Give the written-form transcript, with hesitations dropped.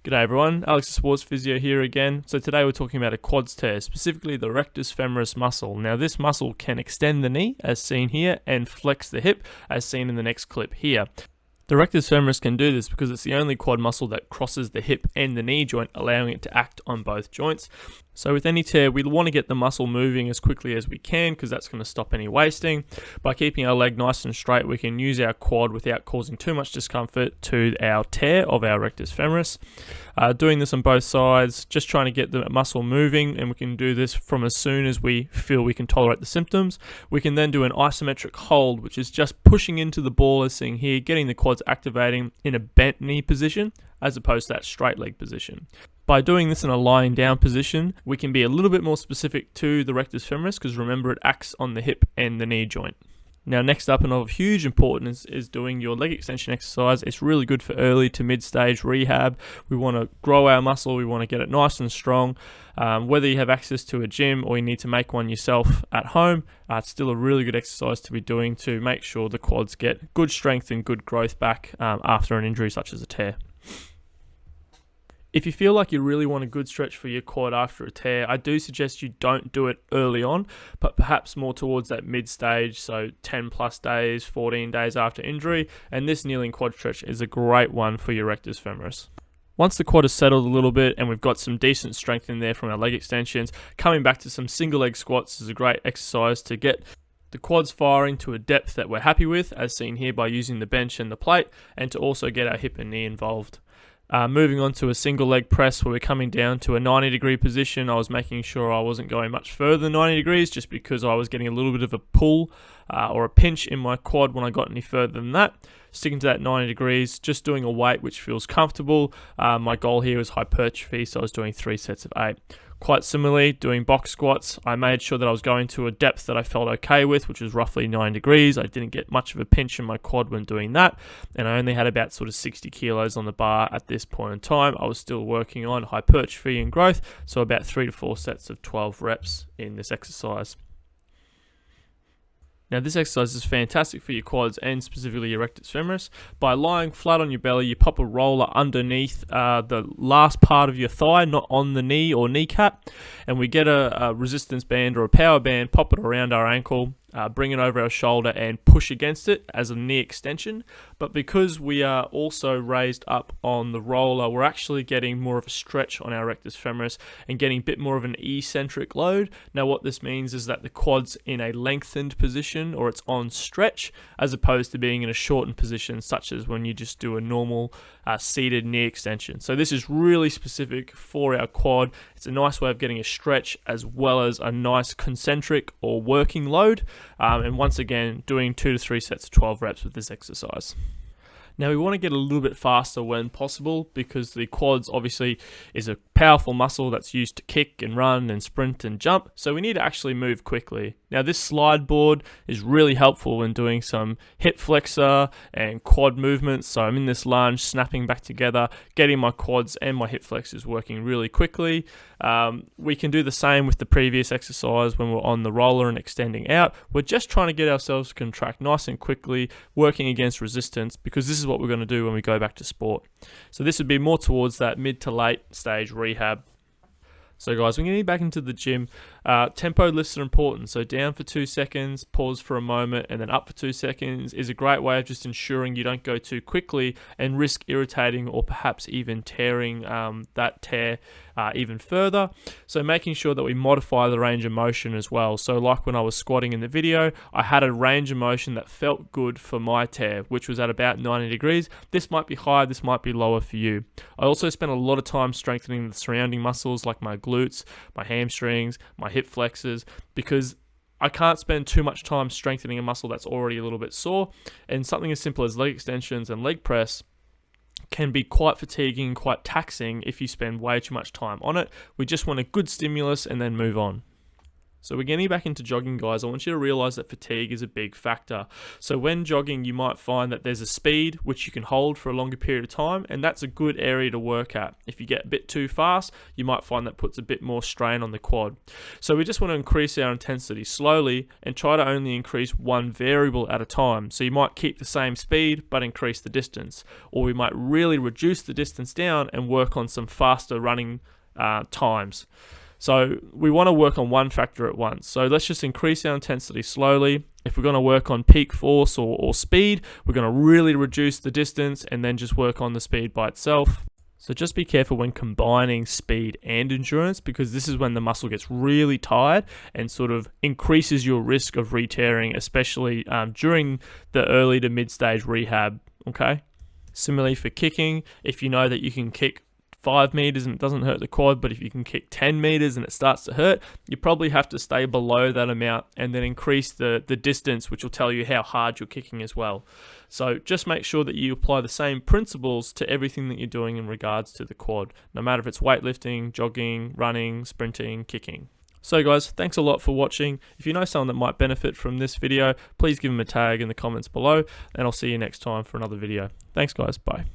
G'day everyone, Alex the Sports Physio here again. So today we're talking about a quads tear, specifically the rectus femoris muscle. Now this muscle can extend the knee, as seen here, and flex the hip, as seen in the next clip here. The rectus femoris can do this because it's the only quad muscle that crosses the hip and the knee joint, allowing it to act on both joints. So with any tear, we want to get the muscle moving as quickly as we can because that's going to stop any wasting. By keeping our leg nice and straight, we can use our quad without causing too much discomfort to our tear of our rectus femoris. Doing this on both sides, just trying to get the muscle moving, and we can do this from as soon as we feel we can tolerate the symptoms. We can then do an isometric hold, which is just pushing into the ball as seen here, getting the quads activating in a bent knee position as opposed to that straight leg position. By doing this in a lying down position, we can be a little bit more specific to the rectus femoris because remember it acts on the hip and the knee joint. Now next up, and of huge importance, is doing your leg extension exercise. It's really good for early to mid-stage rehab. We want to grow our muscle, we want to get it nice and strong. Whether you have access to a gym or you need to make one yourself at home, it's still a really good exercise to be doing to make sure the quads get good strength and good growth back after an injury such as a tear. If you feel like you really want a good stretch for your quad after a tear, I do suggest you don't do it early on, but perhaps more towards that mid-stage, so 10 plus days, 14 days after injury, and this kneeling quad stretch is a great one for your rectus femoris. Once the quad is settled a little bit and we've got some decent strength in there from our leg extensions, coming back to some single leg squats is a great exercise to get the quads firing to a depth that we're happy with, as seen here by using the bench and the plate, and to also get our hip and knee involved. Moving on to a single leg press where we're coming down to a 90-degree position. I was making sure I wasn't going much further than 90 degrees just because I was getting a little bit of a pull or a pinch in my quad when I got any further than that. Sticking to that 90 degrees, just doing a weight which feels comfortable. My goal here was hypertrophy, so I was doing 3 sets of 8. Quite similarly, doing box squats, I made sure that I was going to a depth that I felt okay with, which was roughly 9 degrees. I didn't get much of a pinch in my quad when doing that, and I only had about sort of 60 kilos on the bar at this point in time. I was still working on hypertrophy and growth, so about 3 to 4 sets of 12 reps in this exercise. Now this exercise is fantastic for your quads and specifically your rectus femoris. By lying flat on your belly, you pop a roller underneath the last part of your thigh, not on the knee or kneecap, and we get a resistance band or a power band, pop it around our ankle, bring it over our shoulder and push against it as a knee extension. But because we are also raised up on the roller, we're actually getting more of a stretch on our rectus femoris and getting a bit more of an eccentric load. Now what this means is that the quad's in a lengthened position, or it's on stretch, as opposed to being in a shortened position, such as when you just do a normal seated knee extension. So this is really specific for our quad. It's a nice way of getting a stretch as well as a nice concentric or working load. And once again, doing 2 to 3 sets of 12 reps with this exercise. Now we want to get a little bit faster when possible because the quads obviously is a powerful muscle that's used to kick and run and sprint and jump, so we need to actually move quickly. Now this slide board is really helpful when doing some hip flexor and quad movements, so I'm in this lunge, snapping back together, getting my quads and my hip flexors working really quickly. We can do the same with the previous exercise when we're on the roller and extending out. We're just trying to get ourselves to contract nice and quickly, working against resistance, because this is what we're going to do when we go back to sport. So this would be more towards that mid to late stage rehab. So guys, when you get back into the gym, tempo lifts are important. So down for 2 seconds, pause for a moment, and then up for 2 seconds is a great way of just ensuring you don't go too quickly and risk irritating or perhaps even tearing that tear even further. So making sure that we modify the range of motion as well. So like when I was squatting in the video, I had a range of motion that felt good for my tear, which was at about 90 degrees. This might be higher, this might be lower for you. I also spent a lot of time strengthening the surrounding muscles like my glutes, my hamstrings, my hip flexors, because I can't spend too much time strengthening a muscle that's already a little bit sore, and something as simple as leg extensions and leg press can be quite fatiguing, quite taxing if you spend way too much time on it. We just want a good stimulus and then move on. So we're getting back into jogging, guys. I want you to realize that fatigue is a big factor. So when jogging, you might find that there's a speed which you can hold for a longer period of time, and that's a good area to work at. If you get a bit too fast, you might find that puts a bit more strain on the quad. So we just want to increase our intensity slowly and try to only increase one variable at a time. So you might keep the same speed but increase the distance, or we might really reduce the distance down and work on some faster running times. So we want to work on one factor at once. So let's just increase our intensity slowly. If we're going to work on peak force or speed, we're going to really reduce the distance and then just work on the speed by itself. So just be careful when combining speed and endurance, because this is when the muscle gets really tired and sort of increases your risk of re-tearing, especially during the early to mid-stage rehab, okay? Similarly for kicking, if you know that you can kick 5 meters and it doesn't hurt the quad, but if you can kick 10 meters and it starts to hurt, you probably have to stay below that amount and then increase the distance, which will tell you how hard you're kicking as well. So just make sure that you apply the same principles to everything that you're doing in regards to the quad, no matter if it's weightlifting, jogging, running, sprinting, kicking. So guys, thanks a lot for watching. If you know someone that might benefit from this video, please give them a tag in the comments below, and I'll see you next time for another video. Thanks guys, bye.